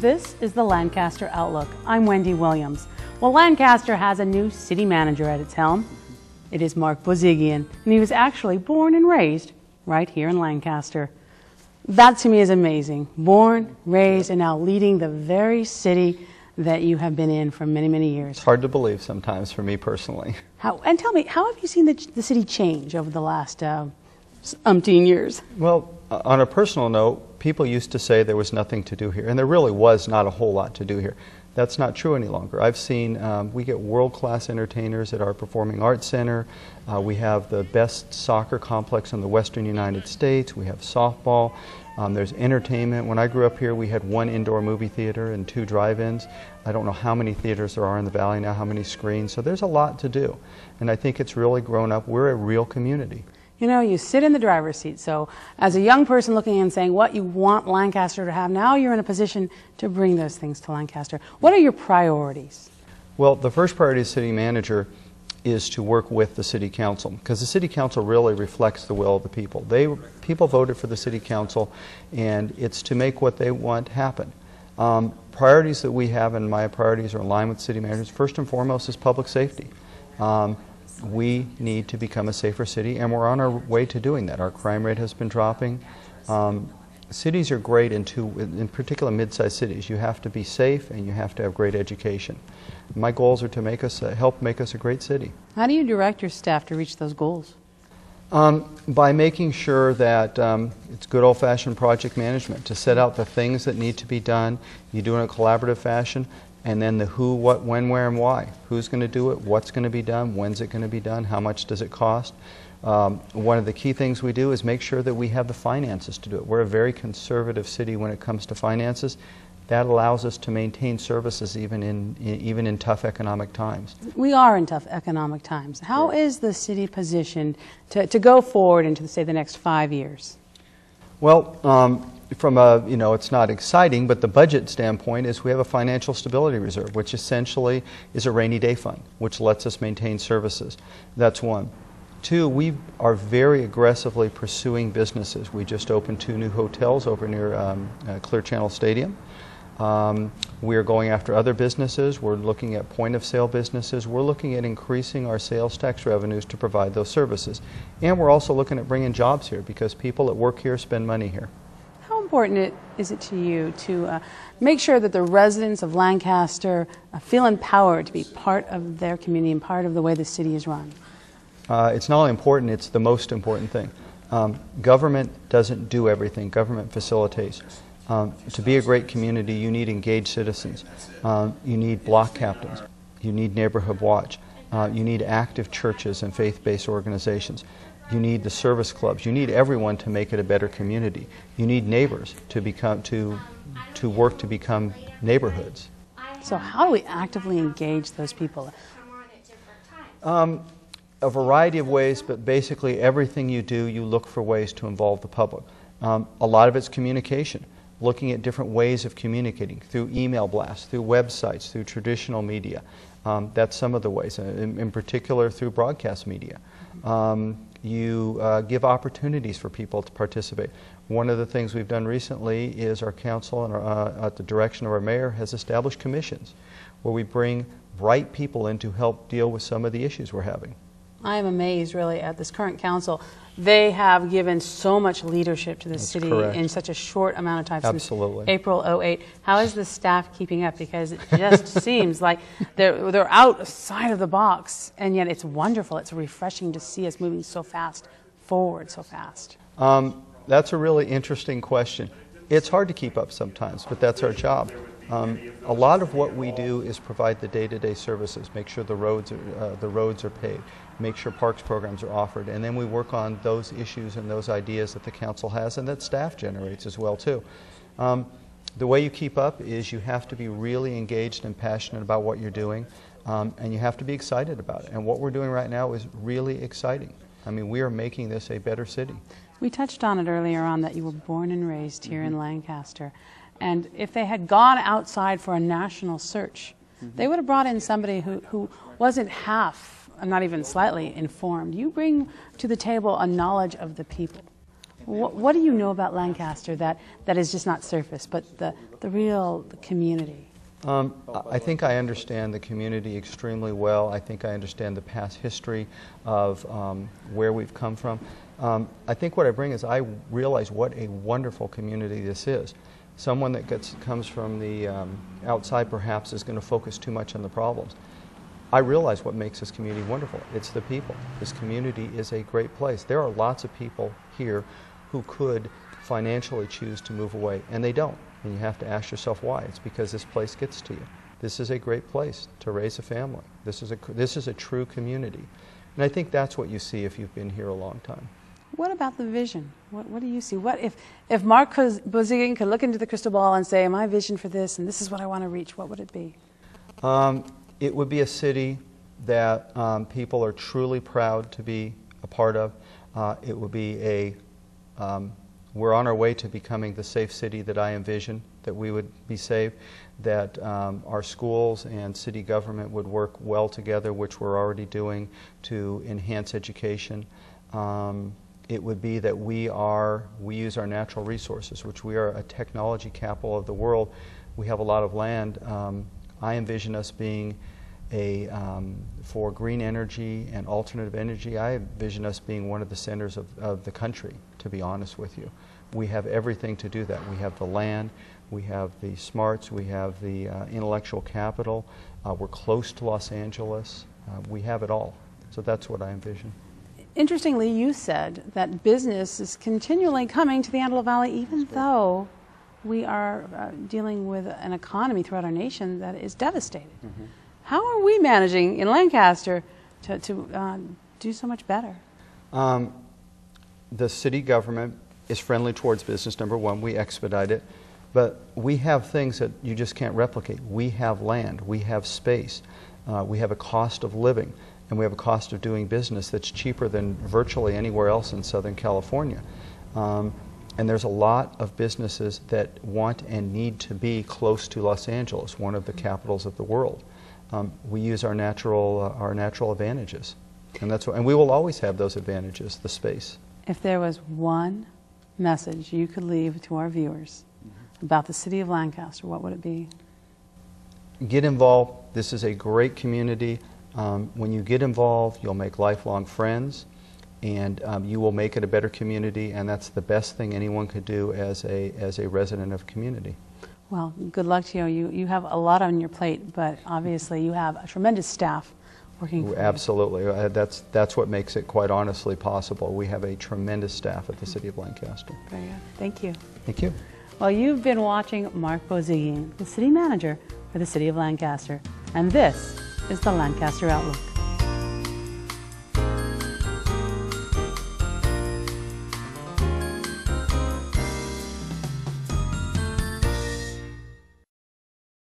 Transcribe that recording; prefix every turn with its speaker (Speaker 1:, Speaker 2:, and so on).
Speaker 1: This is the Lancaster Outlook. I'm Wendy Williams. Well, Lancaster has a new city manager at its helm. It is Mark Bozigian, and he was actually born and raised right here in Lancaster. That to me is amazing. Born, raised, and now leading the very city that you have been in for many, many years.
Speaker 2: It's hard to believe sometimes for me personally.
Speaker 1: And tell me, how have you seen the city change over the last umpteen years?
Speaker 2: Well, on a personal note, people used to say there was nothing to do here, and there really was not a whole lot to do here. That's not true any longer. I've seen, we get world-class entertainers at our Performing Arts Center. We have the best soccer complex in the western United States. We have softball. There's entertainment. When I grew up here, we had one indoor movie theater and 2 drive-ins. I don't know how many theaters there are in the valley now, how many screens. So there's a lot to do. And I think it's really grown up. We're a real community.
Speaker 1: You know, you sit in the driver's seat, so as a young person looking and saying what you want Lancaster to have, now you're in a position to bring those things to Lancaster. What are your priorities?
Speaker 2: Well, the first priority as city manager is to work with the city council, because the city council really reflects the will of the people. People voted for the city council, and it's to make what they want happen. Priorities that we have, and my priorities are in line with city managers. First and foremost is public safety. We need to become a safer city, and we're on our way to doing that. Our crime rate has been dropping. Cities are great in particular mid-sized cities. You have to be safe and you have to have great education. My goals are to help make us a great city.
Speaker 1: How do you direct your staff to reach those goals?
Speaker 2: By making sure that it's good old-fashioned project management, to set out the things that need to be done. You do it in a collaborative fashion. And then the who, what, when, where, and why. Who's going to do it? What's going to be done? When's it going to be done? How much does it cost? One of the key things we do is make sure that we have the finances to do it. We're a very conservative city when it comes to finances. That allows us to maintain services even in tough economic times.
Speaker 1: We are in tough economic times. How is the city positioned to go forward into, say, the next 5 years?
Speaker 2: Well, from a, it's not exciting, but the budget standpoint is we have a financial stability reserve, which essentially is a rainy day fund, which lets us maintain services. That's one. 2, we are very aggressively pursuing businesses. We just opened 2 new hotels over near Clear Channel Stadium. We are going after other businesses. We're looking at point-of-sale businesses. We're looking at increasing our sales tax revenues to provide those services. And we're also looking at bringing jobs here, because people that work here spend money here.
Speaker 1: How important is it to you to make sure that the residents of Lancaster feel empowered to be part of their community and part of the way the city is run?
Speaker 2: It's not only important, it's the most important thing. Government doesn't do everything. Government facilitates. To be a great community, you need engaged citizens. You need block captains. You need neighborhood watch. You need active churches and faith-based organizations. You need the service clubs. You need everyone to make it a better community. You need neighbors to work to become neighborhoods.
Speaker 1: So how do we actively engage those people?
Speaker 2: A variety of ways, but basically everything you do, you look for ways to involve the public. A lot of it's communication, looking at different ways of communicating through email blasts, through websites, through traditional media. That's some of the ways, in particular through broadcast media. You give opportunities for people to participate. One of the things we've done recently is our council, and at the direction of our mayor, has established commissions where we bring bright people in to help deal with some of the issues we're having.
Speaker 1: I am amazed, really, at this current council. They have given so much leadership to the city in such a short amount of time.
Speaker 2: Absolutely.
Speaker 1: Since April '08. How is the staff keeping up? Because it just seems like they're outside of the box, and yet it's wonderful. It's refreshing to see us moving so fast forward, so fast.
Speaker 2: That's a really interesting question. It's hard to keep up sometimes, but that's our job. A lot of what we do is provide the day-to-day services, make sure the roads are paved, make sure parks programs are offered, and then we work on those issues and those ideas that the council has and that staff generates as well too. The way you keep up is you have to be really engaged and passionate about what you're doing, and you have to be excited about it. And what we're doing right now is really exciting. I mean, we are making this a better city.
Speaker 1: We touched on it earlier on that you were born and raised here in Lancaster. And if they had gone outside for a national search, they would have brought in somebody who wasn't half, not even slightly informed. You bring to the table a knowledge of the people. What do you know about Lancaster that is just not surface, but the real community?
Speaker 2: I think I understand the community extremely well. I think I understand the past history of where we've come from. I think what I bring is I realize what a wonderful community this is. Someone that comes from the outside perhaps is going to focus too much on the problems. I realize what makes this community wonderful. It's the people. This community is a great place. There are lots of people here who could financially choose to move away, and they don't. And you have to ask yourself why. It's because this place gets to you. This is a great place to raise a family. This is a true community. And I think that's what you see if you've been here a long time.
Speaker 1: What about the vision? What do you see? What if Mark Bozigian could look into the crystal ball and say, my vision for this, and this is what I want to reach, what would it be?
Speaker 2: It would be a city that people are truly proud to be a part of. It would be we're on our way to becoming the safe city that I envision, that we would be safe, that our schools and city government would work well together, which we're already doing, to enhance education. It would be that we use our natural resources, which we are a technology capital of the world. We have a lot of land. I envision us being for green energy and alternative energy. I envision us being one of the centers of the country, to be honest with you. We have everything to do that. We have the land, we have the smarts, we have the intellectual capital. We're close to Los Angeles. We have it all. So that's what I envision.
Speaker 1: Interestingly, you said that business is continually coming to the Antelope Valley, even though we are dealing with an economy throughout our nation that is devastated. Mm-hmm. How are we managing in Lancaster to do so much better?
Speaker 2: The city government is friendly towards business, number one. We expedite it. But we have things that you just can't replicate. We have land. We have space. We have a cost of living. And we have a cost of doing business that's cheaper than virtually anywhere else in Southern California. And there's a lot of businesses that want and need to be close to Los Angeles, one of the capitals of the world. We use our natural advantages, and we will always have those advantages, the space.
Speaker 1: If there was one message you could leave to our viewers about the city of Lancaster, what would it be?
Speaker 2: Get involved. This is a great community. When you get involved, you'll make lifelong friends, and you will make it a better community, and that's the best thing anyone could do as a resident of a community.
Speaker 1: Well, good luck to you. You have a lot on your plate, but obviously you have a tremendous staff working for you.
Speaker 2: Absolutely. That's what makes it, quite honestly, possible. We have a tremendous staff at the City of Lancaster.
Speaker 1: Very good. Thank you.
Speaker 2: Thank you.
Speaker 1: Well, you've been watching Mark Bozigian, the City Manager for the City of Lancaster, and this is the Lancaster Outlook.